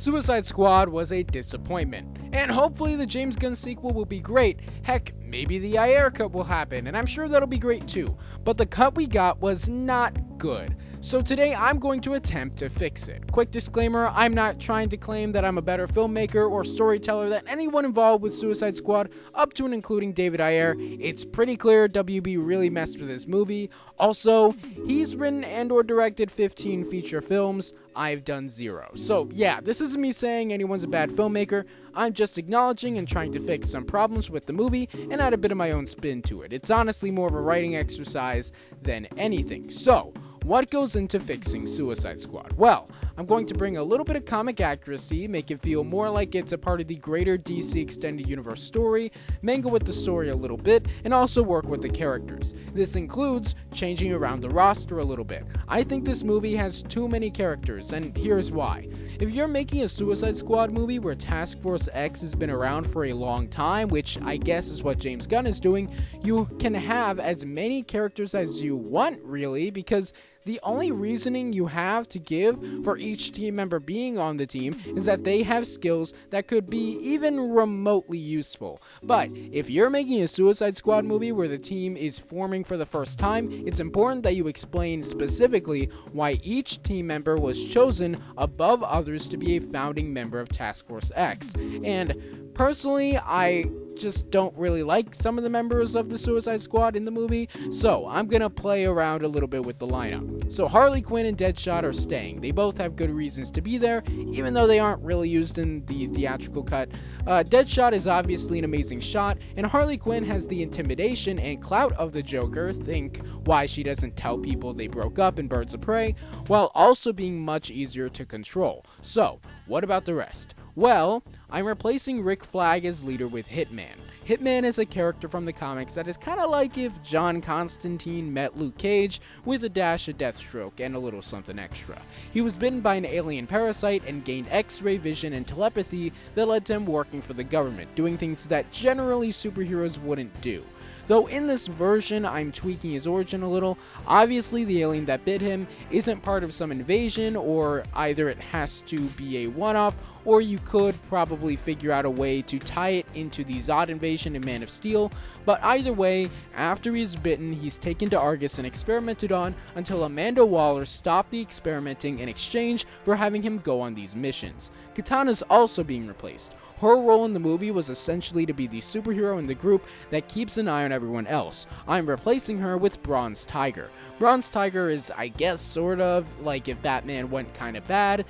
Suicide Squad was a disappointment, and hopefully the James Gunn sequel will be great. Heck, maybe the Ayer cut will happen, and I'm sure that'll be great too. But the cut we got was not good. So today I'm going to attempt to fix it. Quick disclaimer, I'm not trying to claim that I'm a better filmmaker or storyteller than anyone involved with Suicide Squad, up to and including David Ayer. It's pretty clear WB really messed with this movie. Also, he's written and or directed 15 feature films. I've done 0. So yeah, this isn't me saying anyone's a bad filmmaker. I'm just acknowledging and trying to fix some problems with the movie and add a bit of my own spin to it. It's honestly more of a writing exercise than anything. So, what goes into fixing Suicide Squad? Well, I'm going to bring a little bit of comic accuracy, make it feel more like it's a part of the greater DC Extended Universe story, mingle with the story a little bit, and also work with the characters. This includes changing around the roster a little bit. I think this movie has too many characters, and here's why. If you're making a Suicide Squad movie where Task Force X has been around for a long time, which I guess is what James Gunn is doing, you can have as many characters as you want, really, because the only reasoning you have to give for each team member being on the team is that they have skills that could be even remotely useful. But if you're making a Suicide Squad movie where the team is forming for the first time, it's important that you explain specifically why each team member was chosen above others to be a founding member of Task Force X. And personally, I just don't really like some of the members of the Suicide Squad in the movie, so I'm gonna play around a little bit with the lineup. So Harley Quinn and Deadshot are staying. They both have good reasons to be there, even though they aren't really used in the theatrical cut. Deadshot is obviously an amazing shot, and Harley Quinn has the intimidation and clout of the Joker, think why she doesn't tell people they broke up in Birds of Prey, while also being much easier to control. So, what about the rest? Well, I'm replacing Rick Flag as leader with Hitman. Hitman is a character from the comics that is kind of like if John Constantine met Luke Cage with a dash of Deathstroke and a little something extra. He was bitten by an alien parasite and gained X-ray vision and telepathy that led to him working for the government, doing things that generally superheroes wouldn't do. Though in this version, I'm tweaking his origin a little. Obviously, the alien that bit him isn't part of some invasion, or either it has to be a one-off, or you could probably figure out a way to tie it into the Zod invasion in Man of Steel. But either way, after he's bitten, he's taken to Argus and experimented on until Amanda Waller stopped the experimenting in exchange for having him go on these missions. Katana's also being replaced. Her role in the movie was essentially to be the superhero in the group that keeps an eye on everyone else. I'm replacing her with Bronze Tiger. Bronze Tiger is, I guess, sort of like if Batman went kinda bad.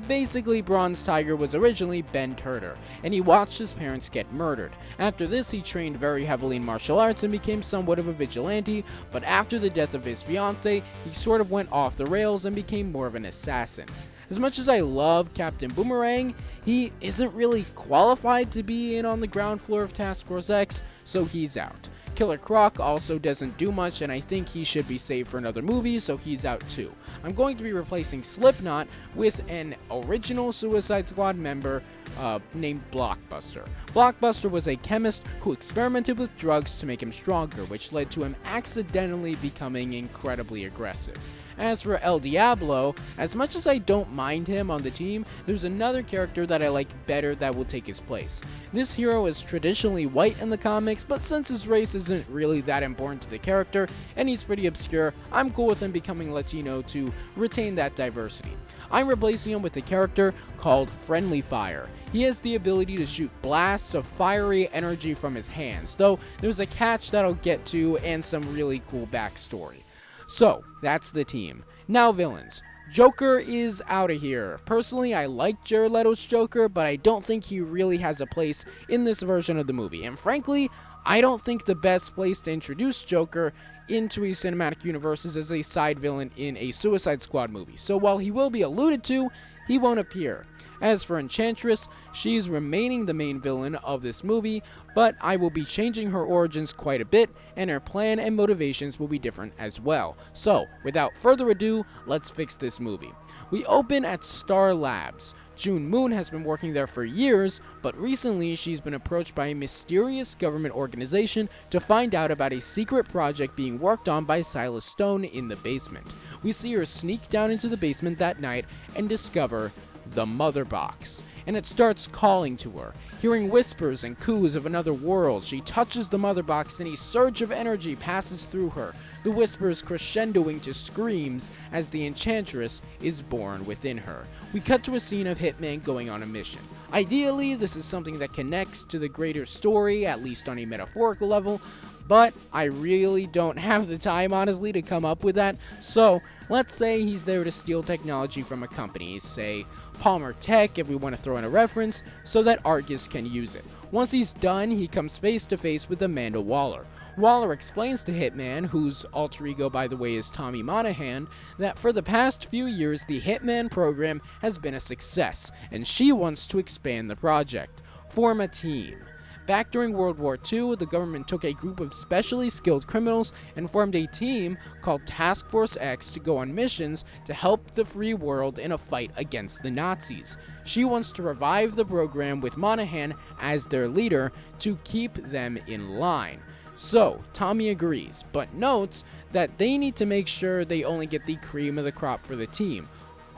Basically, Bronze Tiger was originally Ben Turner, and he watched his parents get murdered. After this, he trained very heavily in martial arts and became somewhat of a vigilante, but after the death of his fiancée, he sort of went off the rails and became more of an assassin. As much as I love Captain Boomerang, he isn't really qualified to be in on the ground floor of Task Force X, so he's out. Killer Croc also doesn't do much, and I think he should be saved for another movie, so he's out too. I'm going to be replacing Slipknot with an original Suicide Squad member named Blockbuster. Blockbuster was a chemist who experimented with drugs to make him stronger, which led to him accidentally becoming incredibly aggressive. As for El Diablo, as much as I don't mind him on the team, there's another character that I like better that will take his place. This hero is traditionally white in the comics, but since his race isn't really that important to the character, and he's pretty obscure, I'm cool with him becoming Latino to retain that diversity. I'm replacing him with a character called Friendly Fire. He has the ability to shoot blasts of fiery energy from his hands, though there's a catch that I'll get to and some really cool backstory. So, that's the team. Now villains. Joker is out of here. Personally, I like Jared Leto's Joker, but I don't think he really has a place in this version of the movie. And frankly, I don't think the best place to introduce Joker into a cinematic universe is as a side villain in a Suicide Squad movie. So while he will be alluded to, he won't appear. As for Enchantress, she's remaining the main villain of this movie, but I will be changing her origins quite a bit, and her plan and motivations will be different as well. So, without further ado, let's fix this movie. We open at Star Labs. June Moon has been working there for years, but recently she's been approached by a mysterious government organization to find out about a secret project being worked on by Silas Stone in the basement. We see her sneak down into the basement that night and discover the Mother Box, and it starts calling to her. Hearing whispers and coos of another world, she touches the Mother Box and a surge of energy passes through her, the whispers crescendoing to screams as the Enchantress is born within her. We cut to a scene of Hitman going on a mission. Ideally, this is something that connects to the greater story, at least on a metaphorical level, but I really don't have the time, honestly, to come up with that. So, let's say he's there to steal technology from a company, say Palmer Tech if we want to throw in a reference, so that Argus can use it. Once he's done, he comes face to face with Amanda Waller. Waller explains to Hitman, whose alter ego by the way is Tommy Monahan, that for the past few years the Hitman program has been a success, and she wants to expand the project. Form a team. Back during World War II, the government took a group of specially skilled criminals and formed a team called Task Force X to go on missions to help the free world in a fight against the Nazis. She wants to revive the program with Monahan as their leader to keep them in line. So, Tommy agrees, but notes that they need to make sure they only get the cream of the crop for the team.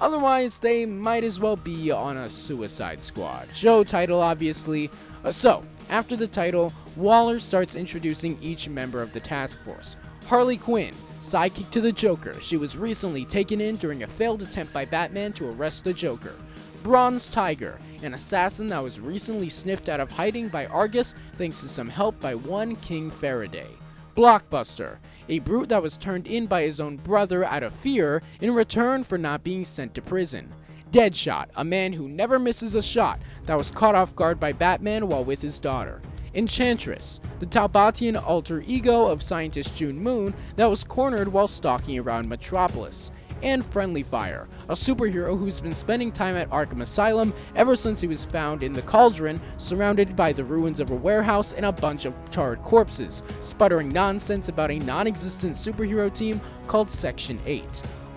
Otherwise, they might as well be on a Suicide Squad. Show title, obviously. So, after the title, Waller starts introducing each member of the task force. Harley Quinn, sidekick to the Joker. She was recently taken in during a failed attempt by Batman to arrest the Joker. Bronze Tiger, an assassin that was recently sniffed out of hiding by Argus thanks to some help by one King Faraday. Blockbuster, a brute that was turned in by his own brother out of fear in return for not being sent to prison. Deadshot, a man who never misses a shot that was caught off guard by Batman while with his daughter. Enchantress, the Talbotian alter ego of scientist June Moon that was cornered while stalking around Metropolis. And Friendly Fire, a superhero who's been spending time at Arkham Asylum ever since he was found in the Cauldron, surrounded by the ruins of a warehouse and a bunch of charred corpses, sputtering nonsense about a non-existent superhero team called Section 8.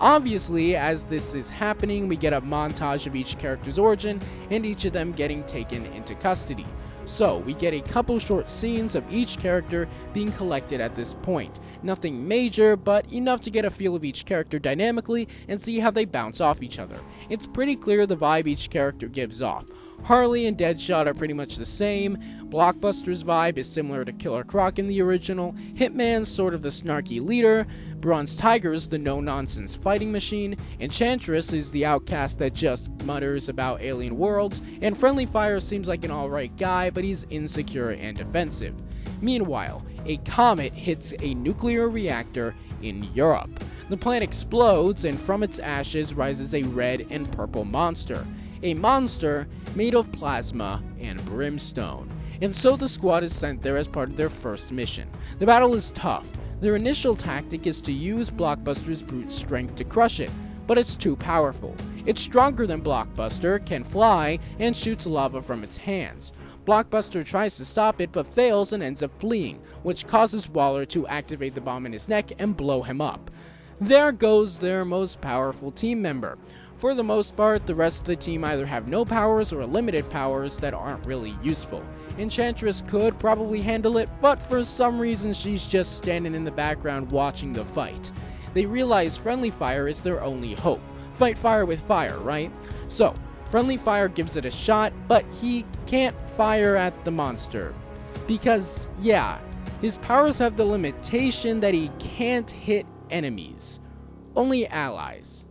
Obviously, as this is happening, we get a montage of each character's origin and each of them getting taken into custody. So, we get a couple short scenes of each character being collected at this point. Nothing major, but enough to get a feel of each character dynamically and see how they bounce off each other. It's pretty clear the vibe each character gives off. Harley and Deadshot are pretty much the same. Blockbuster's vibe is similar to Killer Croc in the original. Hitman's sort of the snarky leader. Bronze Tiger's the no-nonsense fighting machine. Enchantress is the outcast that just mutters about alien worlds. And Friendly Fire seems like an alright guy, but he's insecure and defensive. Meanwhile, a comet hits a nuclear reactor in Europe. The planet explodes, and from its ashes rises a red and purple monster. A monster made of plasma and brimstone. And so the squad is sent there as part of their first mission. The battle is tough. Their initial tactic is to use Blockbuster's brute strength to crush it, but it's too powerful. It's stronger than Blockbuster, can fly, and shoots lava from its hands. Blockbuster tries to stop it but fails and ends up fleeing, which causes Waller to activate the bomb in his neck and blow him up. There goes their most powerful team member. For the most part, the rest of the team either have no powers or limited powers that aren't really useful. Enchantress could probably handle it, but for some reason she's just standing in the background watching the fight. They realize Friendly Fire is their only hope. Fight fire with fire, right? So, Friendly Fire gives it a shot, but he can't fire at the monster. Because, yeah, his powers have the limitation that he can't hit enemies. Only allies.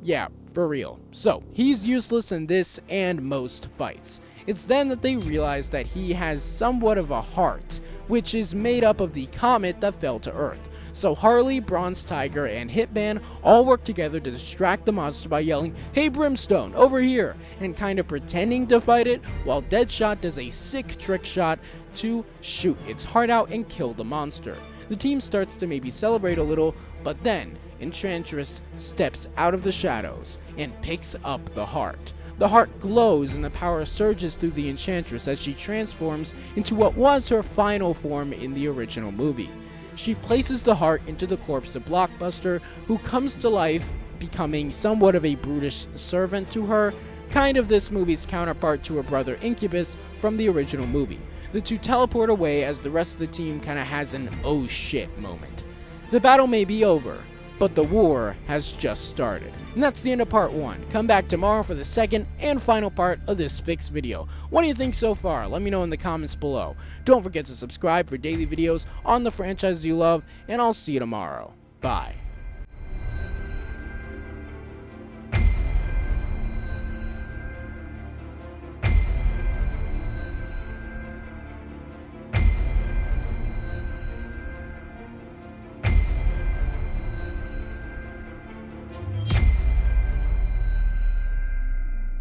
Yeah, for real. So, he's useless in this and most fights. It's then that they realize that he has somewhat of a heart, which is made up of the comet that fell to Earth. So Harley, Bronze Tiger, and Hitman all work together to distract the monster by yelling, "Hey Brimstone, over here!" and kind of pretending to fight it, while Deadshot does a sick trick shot to shoot its heart out and kill the monster. The team starts to maybe celebrate a little, but then Enchantress steps out of the shadows and picks up the heart. The heart glows and the power surges through the Enchantress as she transforms into what was her final form in the original movie. She places the heart into the corpse of Blockbuster, who comes to life, becoming somewhat of a brutish servant to her, kind of this movie's counterpart to her brother Incubus from the original movie. The two teleport away as the rest of the team kinda has an oh shit moment. The battle may be over, but the war has just started. And that's the end of part 1. Come back tomorrow for the second and final part of this fix video. What do you think so far? Let me know in the comments below. Don't forget to subscribe for daily videos on the franchises you love, and I'll see you tomorrow. Bye.